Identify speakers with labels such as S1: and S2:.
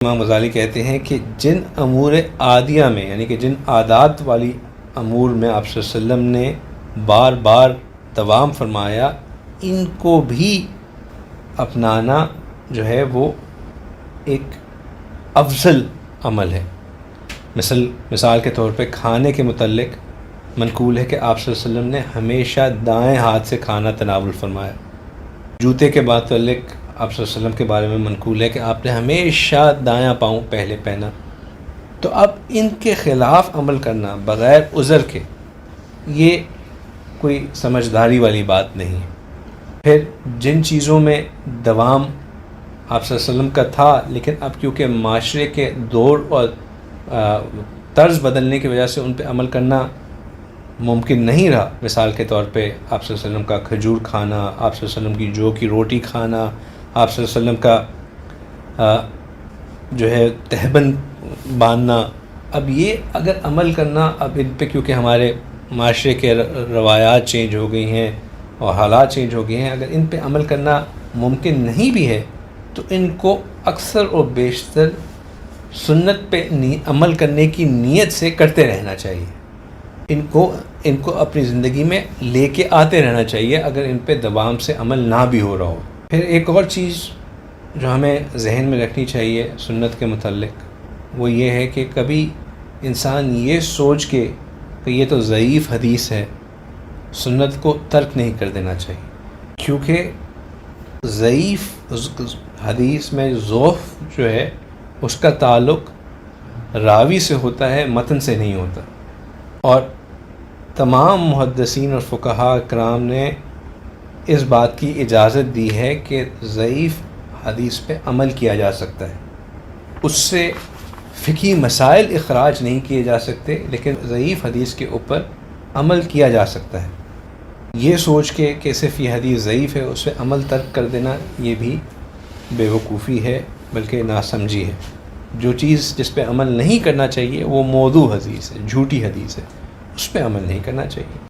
S1: امام غزالی کہتے ہیں کہ جن امور عادیہ میں یعنی کہ جن عادات والی امور میں آپ صلی اللہ علیہ وسلم نے بار بار دوام فرمایا، ان کو بھی اپنانا جو ہے وہ ایک افضل عمل ہے۔ مثال کے طور پہ کھانے کے متعلق منقول ہے کہ آپ صلی اللہ علیہ وسلم نے ہمیشہ دائیں ہاتھ سے کھانا تناول فرمایا۔ جوتے کے متعلق آپ صلی اللہ علیہ وسلم کے بارے میں منقول ہے کہ آپ نے ہمیشہ دایاں پاؤں پہلے پہنا۔ تو اب ان کے خلاف عمل کرنا بغیر عذر کے یہ کوئی سمجھداری والی بات نہیں ہے۔ پھر جن چیزوں میں دوام آپ صلی اللہ علیہ وسلم کا تھا، لیکن اب کیونکہ معاشرے کے دور اور طرز بدلنے کی وجہ سے ان پہ عمل کرنا ممکن نہیں رہا، مثال کے طور پہ آپ صلی اللہ علیہ وسلم کا کھجور کھانا، آپ صلی اللہ علیہ وسلم کی جو کی روٹی کھانا، آپ صلی اللہ علیہ وسلم کا جو ہے تہبند باندھنا، اب یہ اگر عمل کرنا، اب ان پہ کیونکہ ہمارے معاشرے کے روایات چینج ہو گئی ہیں اور حالات چینج ہو گئے ہیں، اگر ان پہ عمل کرنا ممکن نہیں بھی ہے تو ان کو اکثر اور بیشتر سنت پہ عمل کرنے کی نیت سے کرتے رہنا چاہیے۔ ان کو اپنی زندگی میں لے کے آتے رہنا چاہیے اگر ان پہ دوام سے عمل نہ بھی ہو رہا ہو۔ پھر ایک اور چیز جو ہمیں ذہن میں رکھنی چاہیے سنت کے متعلق، وہ یہ ہے کہ کبھی انسان یہ سوچ کے کہ یہ تو ضعیف حدیث ہے، سنت کو ترک نہیں کر دینا چاہیے، کیونکہ ضعیف حدیث میں ضعف جو ہے اس کا تعلق راوی سے ہوتا ہے، متن سے نہیں ہوتا۔ اور تمام محدثین اور فقہاء کرام نے اس بات کی اجازت دی ہے کہ ضعیف حدیث پہ عمل کیا جا سکتا ہے، اس سے فقہی مسائل اخراج نہیں کیے جا سکتے، لیکن ضعیف حدیث کے اوپر عمل کیا جا سکتا ہے۔ یہ سوچ کے کہ صرف یہ حدیث ضعیف ہے اس پہ عمل ترک کر دینا یہ بھی بے وقوفی ہے، بلکہ ناسمجھی ہے۔ جو چیز جس پہ عمل نہیں کرنا چاہیے وہ موضوع حدیث ہے، جھوٹی حدیث ہے، اس پہ عمل نہیں کرنا چاہیے۔